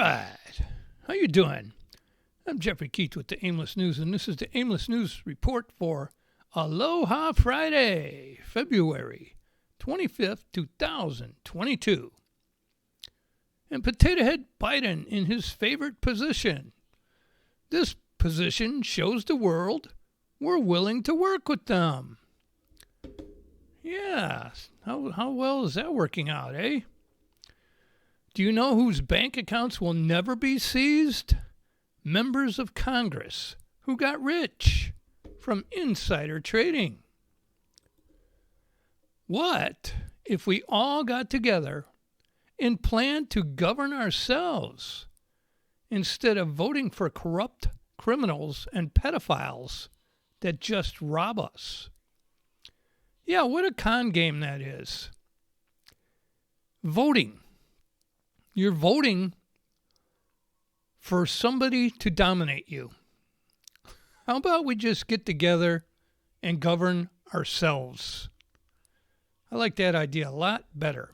right. How you doing? I'm Jeffrey Keith with the Aimless News, and this is the Aimless News report for Aloha Friday, February 25th, 2022. And Potato Head Biden in his favorite position. This position shows the world we're willing to work with them. Yeah, how well is that working out, eh? Do you know whose bank accounts will never be seized? Members of Congress who got rich from insider trading. What if we all got together and planned to govern ourselves instead of voting for corrupt criminals and pedophiles that just rob us? Yeah, what a con game that is. Voting. You're voting for somebody to dominate you. How about we just get together and govern ourselves? I like that idea a lot better.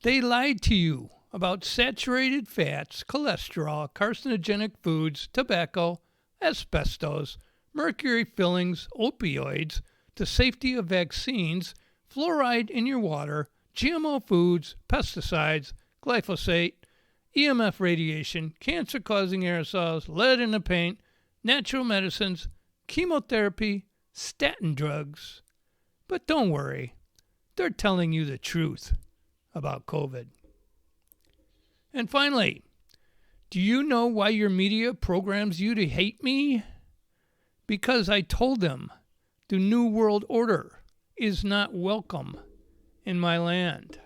They lied to you about saturated fats, cholesterol, carcinogenic foods, tobacco, asbestos, mercury fillings, opioids, the safety of vaccines, fluoride in your water, GMO foods, pesticides, glyphosate, EMF radiation, cancer-causing aerosols, lead in the paint, natural medicines, chemotherapy, statin drugs. But don't worry, they're telling you the truth about COVID. And finally, do you know why your media programs you to hate me? Because I told them the New World Order is not welcome in my land.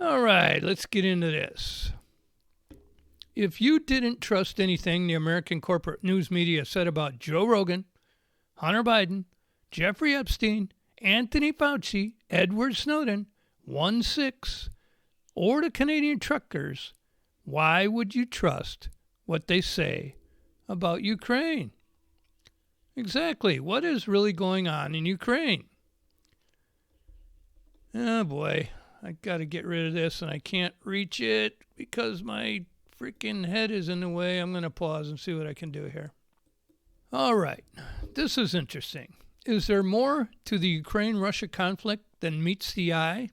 All right, let's get into this. If you didn't trust anything the American corporate news media said about Joe Rogan, Hunter Biden, Jeffrey Epstein, Anthony Fauci, Edward Snowden, 1-6, or the Canadian truckers, why would you trust what they say about Ukraine? Exactly. What is really going on in Ukraine? Oh boy, I got to get rid of this and I can't reach it because my freaking head is in the way. I'm going to pause and see what I can do here. All right, this is interesting. Is there more to the Ukraine-Russia conflict than meets the eye?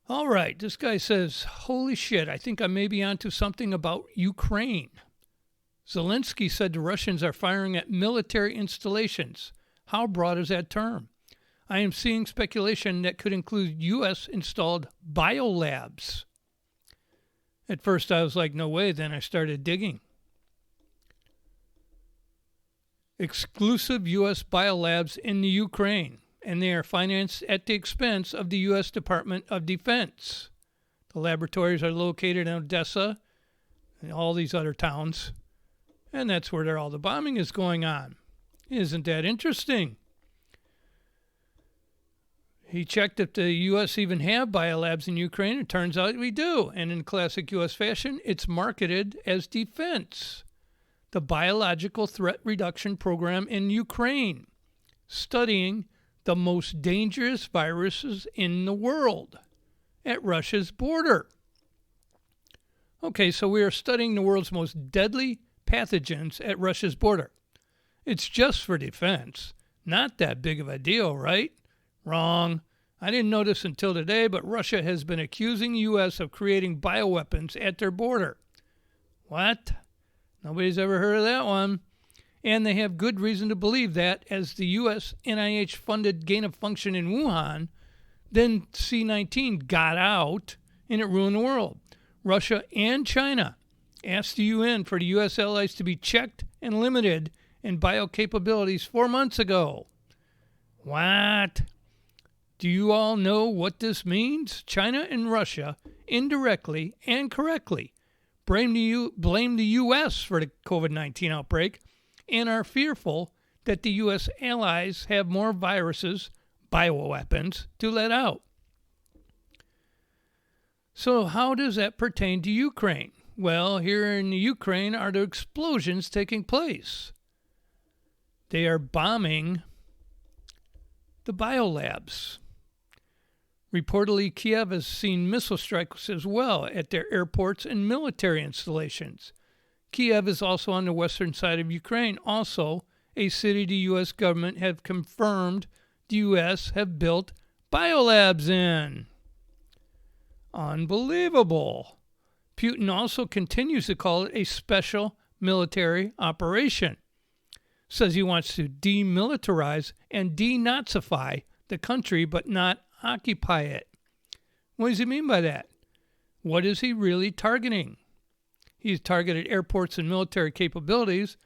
All right, this guy says, holy shit, I think I may be onto something about Ukraine. Zelensky said the Russians are firing at military installations. How broad is that term? I am seeing speculation that could include U.S.-installed Biolabs. At first I was like, no way, then I started digging. Exclusive U.S. Biolabs in the Ukraine, and they are financed at the expense of the U.S. Department of Defense. The laboratories are located in Odessa and all these other towns, and that's where all the bombing is going on. Isn't that interesting? He checked if the U.S. even have biolabs in Ukraine. It turns out we do. And in classic U.S. fashion, it's marketed as defense. The Biological Threat Reduction Program in Ukraine, studying the most dangerous viruses in the world at Russia's border. Okay, so we are studying the world's most deadly pathogens at Russia's border. It's just for defense. Not that big of a deal, right? Wrong. I didn't notice until today, but Russia has been accusing the U.S. of creating bioweapons at their border. What? Nobody's ever heard of that one. And they have good reason to believe that, as the U.S. NIH-funded gain of function in Wuhan, then C-19 got out and it ruined the world. Russia and China asked the UN for the U.S. allies to be checked and limited in bio capabilities 4 months ago. What? Do you all know what this means? China and Russia, indirectly and correctly, blame the U.S. for the COVID-19 outbreak and are fearful that the U.S. allies have more viruses, bioweapons, to let out. So how does that pertain to Ukraine? Well, here in the Ukraine are the explosions taking place. They are bombing the biolabs. Reportedly, Kiev has seen missile strikes as well at their airports and military installations. Kiev is also on the western side of Ukraine, also a city the U.S. government have confirmed the U.S. have built biolabs in. Unbelievable. Putin also continues to call it a special military operation. Says he wants to demilitarize and denazify the country but not occupy it. What does he mean by that? What is he really targeting? He's targeted airports and military capabilities,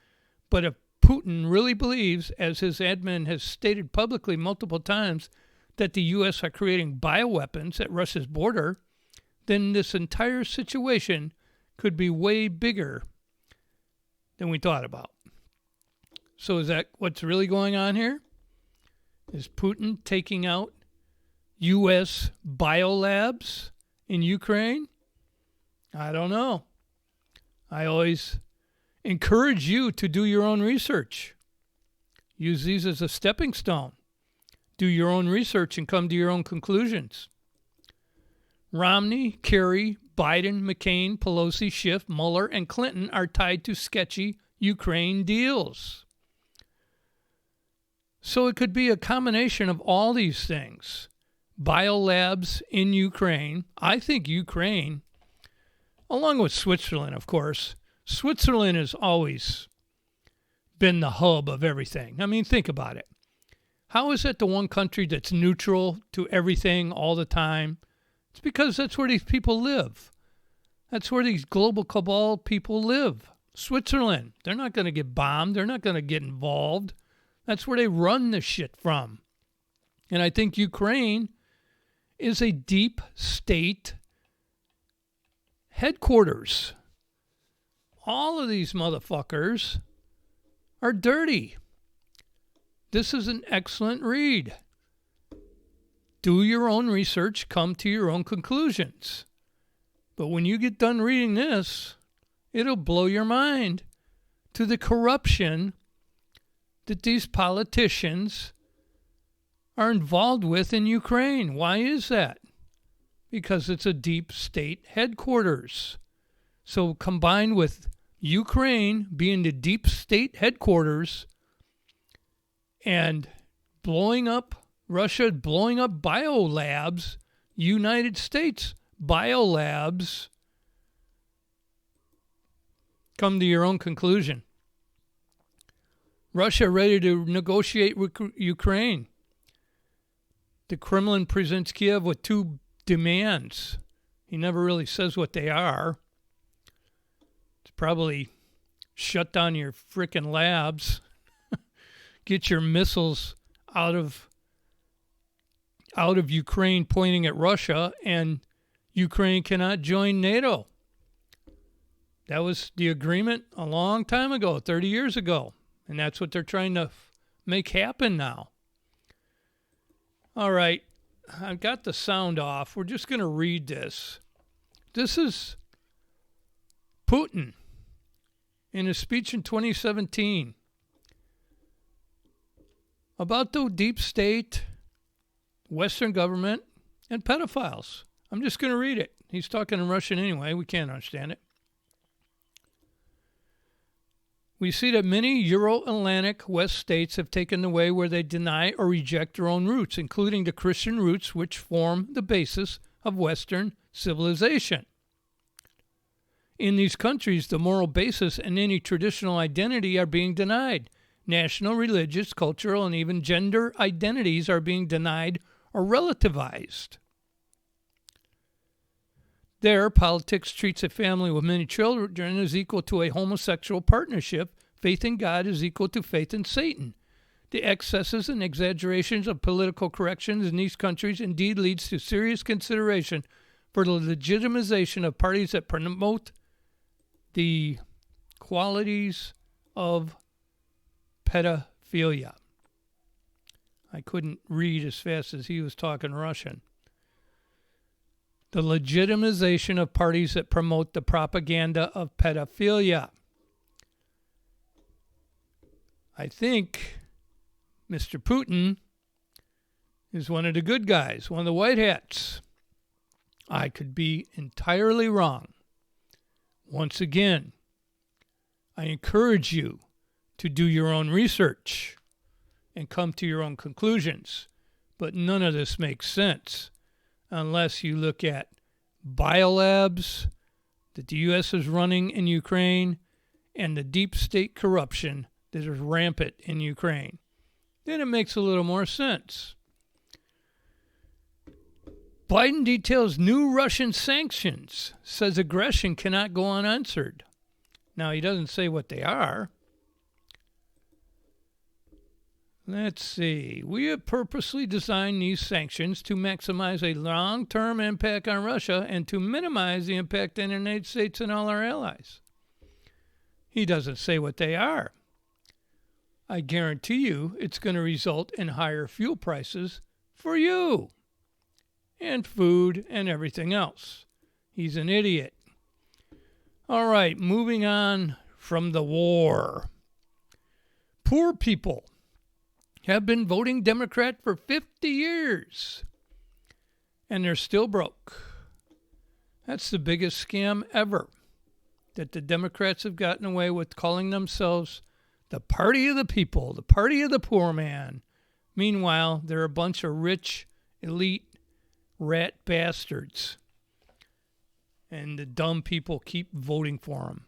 but if Putin really believes, as his admin has stated publicly multiple times, that the U.S. are creating bioweapons at Russia's border, then this entire situation could be way bigger than we thought about. So is that what's really going on here? Is Putin taking out U.S. biolabs in Ukraine? I don't know. I always encourage you to do your own research. Use these as a stepping stone. Do your own research and come to your own conclusions. Romney, Kerry, Biden, McCain, Pelosi, Schiff, Mueller, and Clinton are tied to sketchy Ukraine deals. So it could be a combination of all these things. Biolabs in Ukraine. I think Ukraine, along with Switzerland, of course. Switzerland has always been the hub of everything. I mean, think about it. How is it the one country that's neutral to everything all the time? It's because that's where these people live. That's where these global cabal people live. Switzerland, they're not going to get bombed. They're not going to get involved. That's where they run the shit from. And I think Ukraine is a deep state headquarters. All of these motherfuckers are dirty. This is an excellent read. Do your own research, come to your own conclusions. But when you get done reading this, it'll blow your mind to the corruption that these politicians are involved with in Ukraine. Why is that? Because it's a deep state headquarters. So combined with Ukraine being the deep state headquarters and blowing up Russia, blowing up biolabs, United States biolabs, come to your own conclusion. Russia ready to negotiate with Ukraine. The Kremlin presents Kiev with two demands. He never really says what they are. It's probably shut down your frickin' labs, get your missiles out of Ukraine pointing at Russia, and Ukraine cannot join NATO. That was the agreement a long time ago, 30 years ago. And that's what they're trying to make happen now. All right, I've got the sound off. We're just going to read this. This is Putin in a speech in 2017 about the deep state, Western government, and pedophiles. I'm just going to read it. He's talking in Russian anyway. We can't understand it. We see that many Euro-Atlantic West states have taken the way where they deny or reject their own roots, including the Christian roots which form the basis of Western civilization. In these countries, the moral basis and any traditional identity are being denied. National, religious, cultural, and even gender identities are being denied or relativized. There, politics treats a family with many children as equal to a homosexual partnership. Faith in God is equal to faith in Satan. The excesses and exaggerations of political corrections in these countries indeed leads to serious consideration for the legitimization of parties that promote the qualities of pedophilia. I couldn't read as fast as he was talking Russian. The legitimization of parties that promote the propaganda of pedophilia. I think Mr. Putin is one of the good guys, one of the white hats. I could be entirely wrong. Once again, I encourage you to do your own research and come to your own conclusions. But none of this makes sense unless you look at Biolabs that the U.S. is running in Ukraine and the deep state corruption that is rampant in Ukraine. Then it makes a little more sense. Biden details new Russian sanctions, says aggression cannot go unanswered. Now, he doesn't say what they are. Let's see. We have purposely designed these sanctions to maximize a long-term impact on Russia and to minimize the impact on the United States and all our allies. He doesn't say what they are. I guarantee you it's going to result in higher fuel prices for you and food and everything else. He's an idiot. All right, moving on from the war. Poor people have been voting Democrat for 50 years, and they're still broke. That's the biggest scam ever, that the Democrats have gotten away with calling themselves the party of the people, the party of the poor man. Meanwhile, they're a bunch of rich, elite, rat bastards. And the dumb people keep voting for them.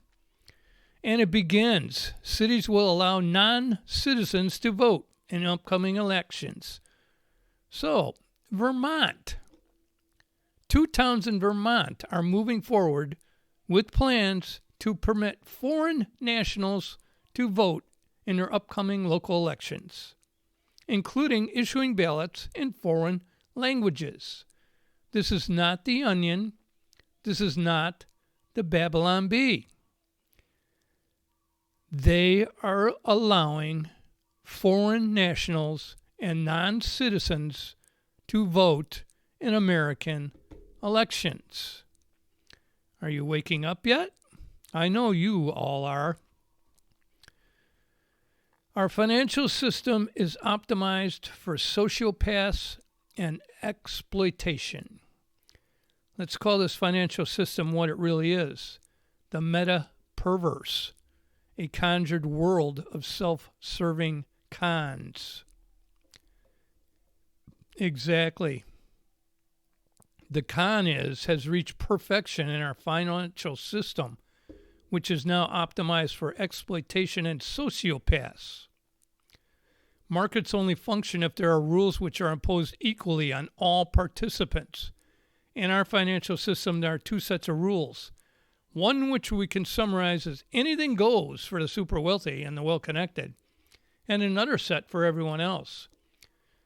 And it begins. Cities will allow non-citizens to vote in upcoming elections. So, Vermont. 2 towns in Vermont are moving forward with plans to permit foreign nationals to vote in their upcoming local elections, including issuing ballots in foreign languages. This is not the Onion. This is not the Babylon Bee. They are allowing foreign nationals and non-citizens to vote in American elections. Are you waking up yet? I know you all are. Our financial system is optimized for sociopaths and exploitation. Let's call this financial system what it really is. The meta-perverse, a conjured world of self-serving cons. Exactly. The con has reached perfection in our financial system, which is now optimized for exploitation and sociopaths. Markets only function if there are rules which are imposed equally on all participants. In our financial system, there are 2 sets of rules. One which we can summarize as anything goes for the super wealthy and the well-connected, and another set for everyone else.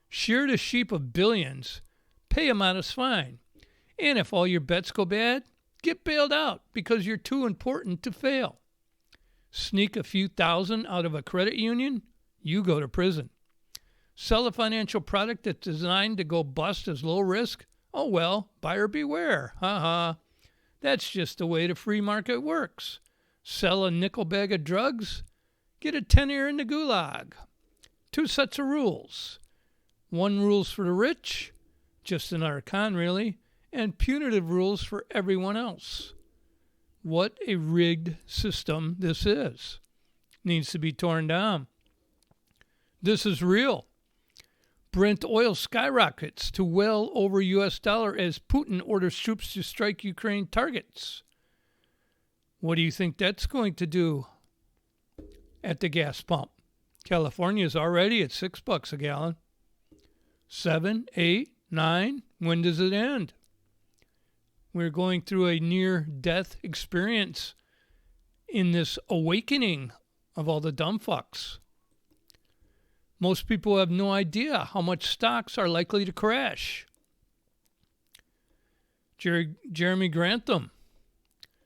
Shear the sheep of billions, pay a modest fine, and if all your bets go bad, get bailed out because you're too important to fail. Sneak a few thousand out of a credit union, you go to prison. Sell a financial product that's designed to go bust as low risk, oh well, buyer beware, ha. That's just the way the free market works. Sell a nickel bag of drugs, get a 10-year in the gulag. 2 sets of rules. 1 rules for the rich, just another con really, and punitive rules for everyone else. What a rigged system this is. Needs to be torn down. This is real. Brent oil skyrockets to well over US dollar as Putin orders troops to strike Ukraine targets. What do you think that's going to do at the gas pump? California is already at $6 a gallon. 7, 8, 9, when does it end? We're going through a near-death experience in this awakening of all the dumb fucks. Most people have no idea how much stocks are likely to crash. Jeremy Grantham,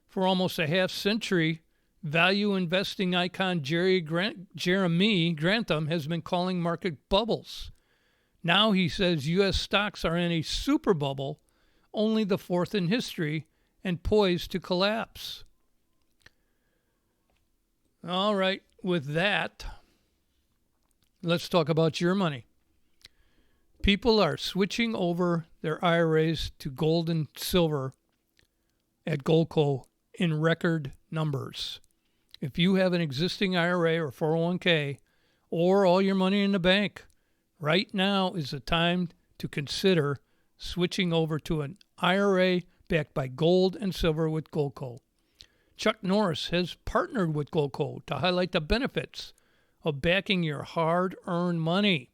for almost a half century, value investing icon Jeremy Grantham has been calling market bubbles. Now he says U.S. stocks are in a super bubble, only the 4th in history, and poised to collapse. All right, with that, let's talk about your money. People are switching over their IRAs to gold and silver at Goldco in record numbers. If you have an existing IRA or 401k or all your money in the bank, right now is the time to consider switching over to an IRA backed by gold and silver with Goldco. Chuck Norris has partnered with Goldco to highlight the benefits of backing your hard-earned money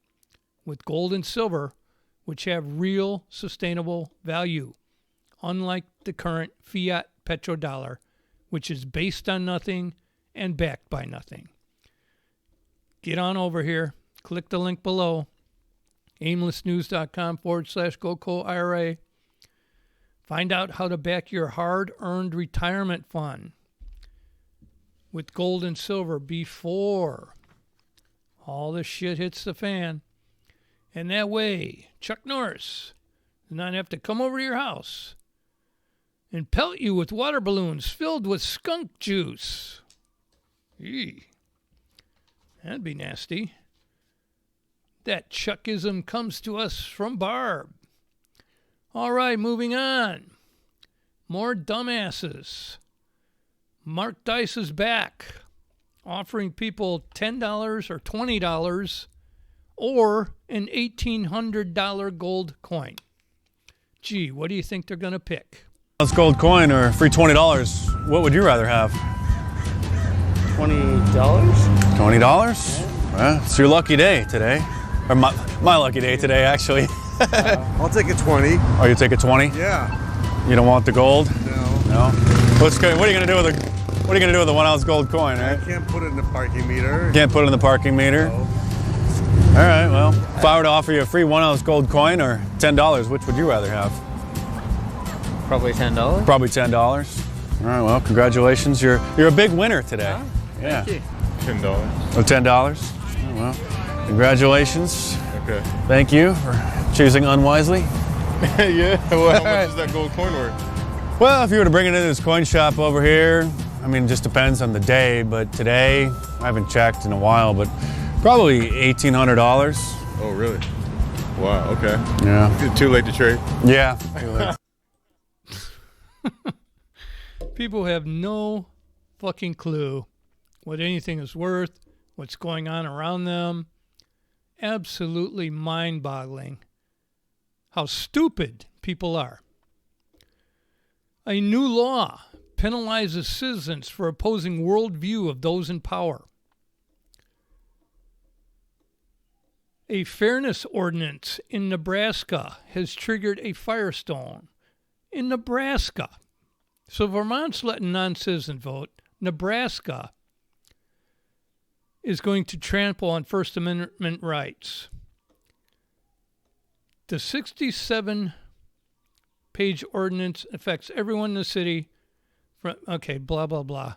with gold and silver, which have real sustainable value, unlike the current fiat petrodollar, which is based on nothing and backed by nothing. Get on over here. Click the link below, aimlessnews.com/Goldco IRA. Find out how to back your hard-earned retirement fund with gold and silver before all the shit hits the fan. And that way, Chuck Norris does not have to come over to your house and pelt you with water balloons filled with skunk juice. Eee. That'd be nasty. That Chuckism comes to us from Barb. All right, moving on. More dumbasses. Mark Dice is back, offering people $10 or $20 or an $1,800 gold coin. Gee, what do you think they're going to pick? That's gold coin or free $20. What would you rather have? $20? $20? Well, it's your lucky day today. Or my lucky day today, actually. I'll take a 20. Oh, you take a 20? Yeah. You don't want the gold? No. No? What are you going to do with the 1 ounce gold coin, right? I can't put it in the parking meter. Can't put it in the parking meter? No. All right, well, if I were to offer you a free 1 ounce gold coin or $10, which would you rather have? Probably $10. Probably $10. All right, well, congratulations. You're a big winner today. Oh, yeah. thank you. $10. Oh, $10? Oh, well, congratulations. Okay. Thank you for choosing unwisely. Yeah, well, how much is that gold coin worth? Well, if you were to bring it into this coin shop over here, I mean, it just depends on the day, but today, I haven't checked in a while, but probably $1,800. Oh, really? Wow, okay. Yeah. It's too late to trade. Yeah. Too late. People have no fucking clue what anything is worth, what's going on around them. Absolutely mind-boggling how stupid people are. A new law penalizes citizens for opposing worldview of those in power. A fairness ordinance in Nebraska has triggered a firestorm in Nebraska. So Vermont's letting non-citizen vote. Nebraska is going to trample on First Amendment rights. The 67-page ordinance affects everyone in the city. Okay, blah, blah, blah.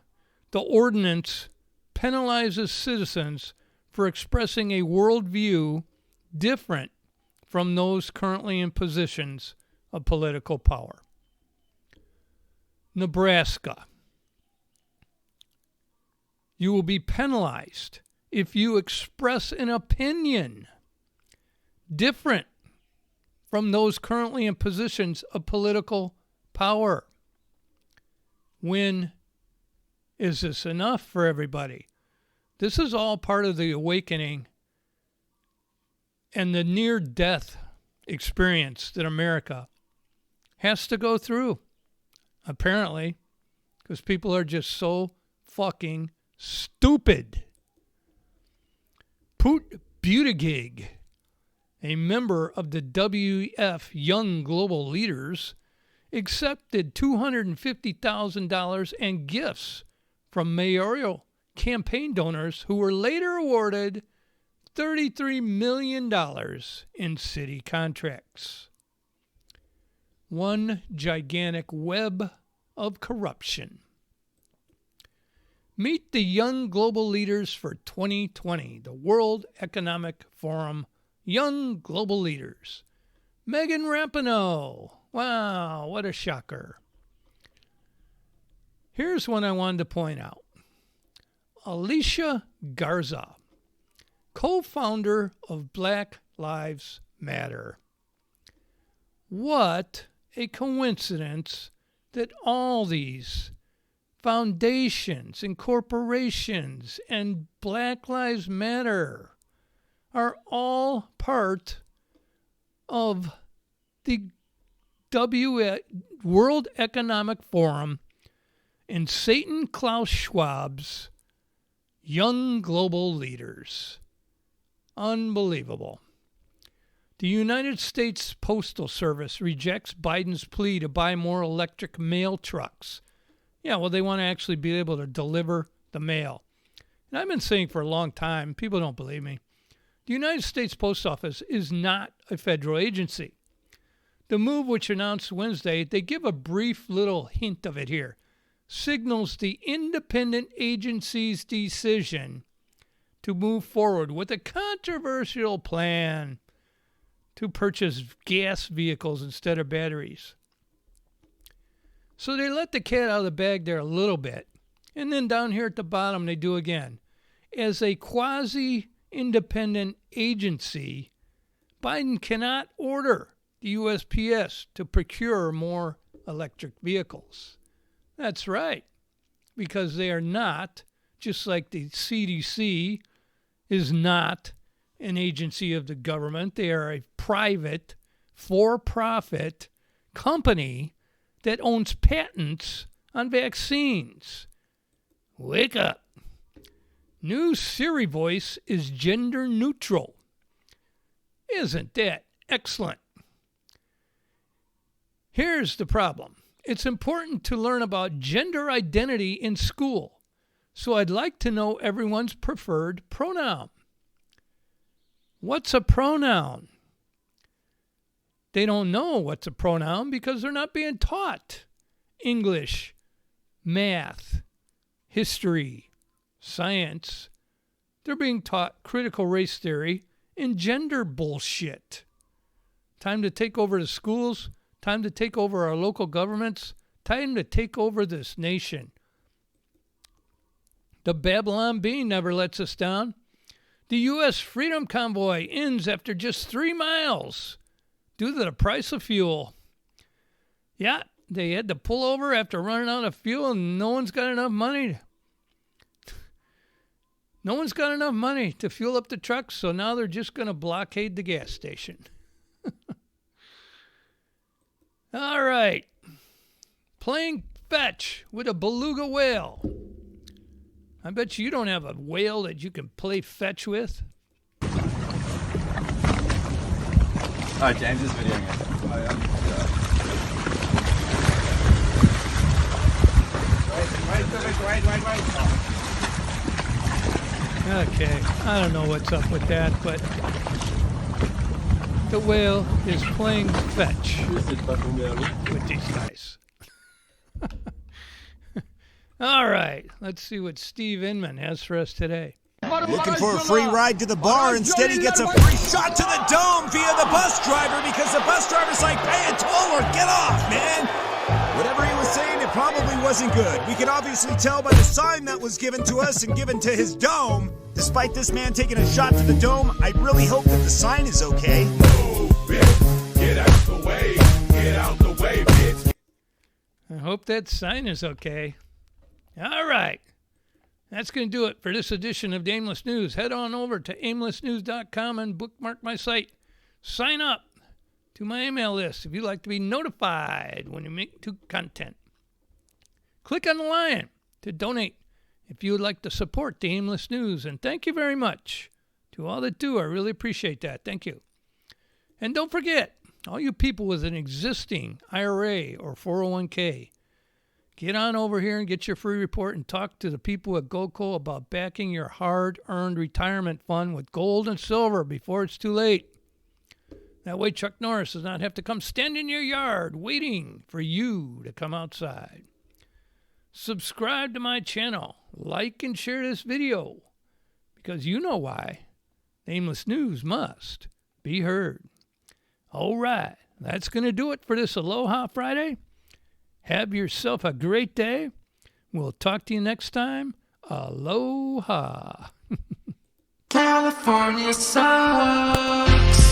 The ordinance penalizes citizens for expressing a worldview different from those currently in positions of political power. Nebraska. You will be penalized if you express an opinion different from those currently in positions of political power. When is this enough for everybody? This is all part of the awakening and the near-death experience that America has to go through, apparently, because people are just so fucking stupid. Pete Buttigieg, a member of the WF Young Global Leaders, accepted $250,000 and gifts from mayoral campaign donors who were later awarded $33 million in city contracts. One gigantic web of corruption. Meet the Young Global Leaders for 2020, the World Economic Forum Young Global Leaders. Megan Rapinoe. Wow, what a shocker. Here's one I wanted to point out. Alicia Garza, co-founder of Black Lives matter. What a coincidence that all these foundations and corporations and Black Lives Matter are all part of the World Economic Forum and Satan Klaus Schwab's young global leaders. Unbelievable. The United States Postal Service rejects Biden's plea to buy more electric mail trucks. Yeah, well, they want to actually be able to deliver the mail. And I've been saying for a long time, people don't believe me, the United States Post Office is not a federal agency. The move, which announced Wednesday, they give a brief little hint of it here, signals the independent agency's decision to move forward with a controversial plan to purchase gas vehicles instead of batteries. So they let the cat out of the bag there a little bit. And then down here at the bottom, they do again. As a quasi-independent agency, Biden cannot order the USPS to procure more electric vehicles. That's right, because they are not, just like the CDC is not an agency of the government. They are a private, for-profit company that owns patents on vaccines. Wake up. New Siri voice is gender neutral. Isn't that excellent? Here's the problem. It's important to learn about gender identity in school, so I'd like to know everyone's preferred pronoun. What's a pronoun? They don't know what's a pronoun because they're not being taught English, math, history, science. They're being taught critical race theory and gender bullshit. Time to take over the schools. Time to take over our local governments. Time to take over this nation. The Babylon Bee never lets us down. The U.S. Freedom Convoy ends after just 3 miles due to the price of fuel. Yeah, they had to pull over after running out of fuel, and no one's got enough money. No one's got enough money to fuel up the trucks, so now they're just going to blockade the gas station. All right. Playing fetch with a beluga whale. I bet you don't have a whale that you can play fetch with. James is videoing it. Wait. Okay, I don't know what's up with that, but the whale is playing fetch with these guys. All right, let's see what Steve Inman has for us today. Looking for a free ride to the bar. Instead, he gets a free shot to the dome via the bus driver because the bus driver's like, pay a toll or get off, man. Whatever he was saying, it probably wasn't good. We could obviously tell by the sign that was given to us and given to his dome. Despite this man taking a shot to the dome, I really hope that the sign is okay. Move it. Get out the way. Get out the way, bitch. I hope that sign is okay. All right. That's going to do it for this edition of the Aimless News. Head on over to aimlessnews.com and bookmark my site. Sign up to my email list if you'd like to be notified when you make new content. Click on the lion to donate if you would like to support the Aimless News. And thank you very much to all that do. I really appreciate that. Thank you. And don't forget, all you people with an existing IRA or 401k, get on over here and get your free report and talk to the people at GoCo about backing your hard-earned retirement fund with gold and silver before it's too late. That way Chuck Norris does not have to come stand in your yard waiting for you to come outside. Subscribe to my channel. Like and share this video because you know why. Aimless News must be heard. All right, that's going to do it for this Aloha Friday. Have yourself a great day. We'll talk to you next time. Aloha. California sucks.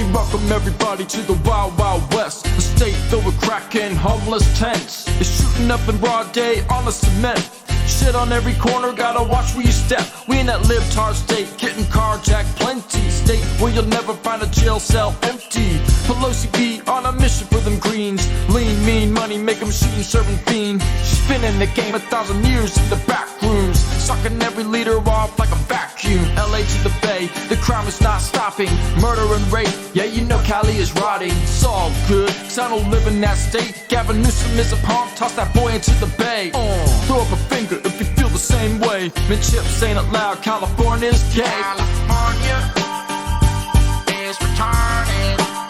me welcome everybody to the Wild Wild West. A state filled with crack and homeless tents. It's shooting up in broad day on the cement. Shit on every corner, gotta watch where you step. We in that libtard state, getting carjacked plenty. State where you'll never find a jail cell empty. Pelosi be on a mission for them greens. Lean, mean money, make a machine serving fiend. Spinning the game 1,000 years in the back rooms. Sucking every leader off like a vacuum. LA to the Bay, the crime is not stopping. Murder and rape, yeah you know Cali is rotting. It's all good, cause I don't live in that state. Gavin Newsom is a punk, toss that boy into the bay. Throw up a finger if you feel the same way. Man, Chip saying it loud, California's gay. California is returning.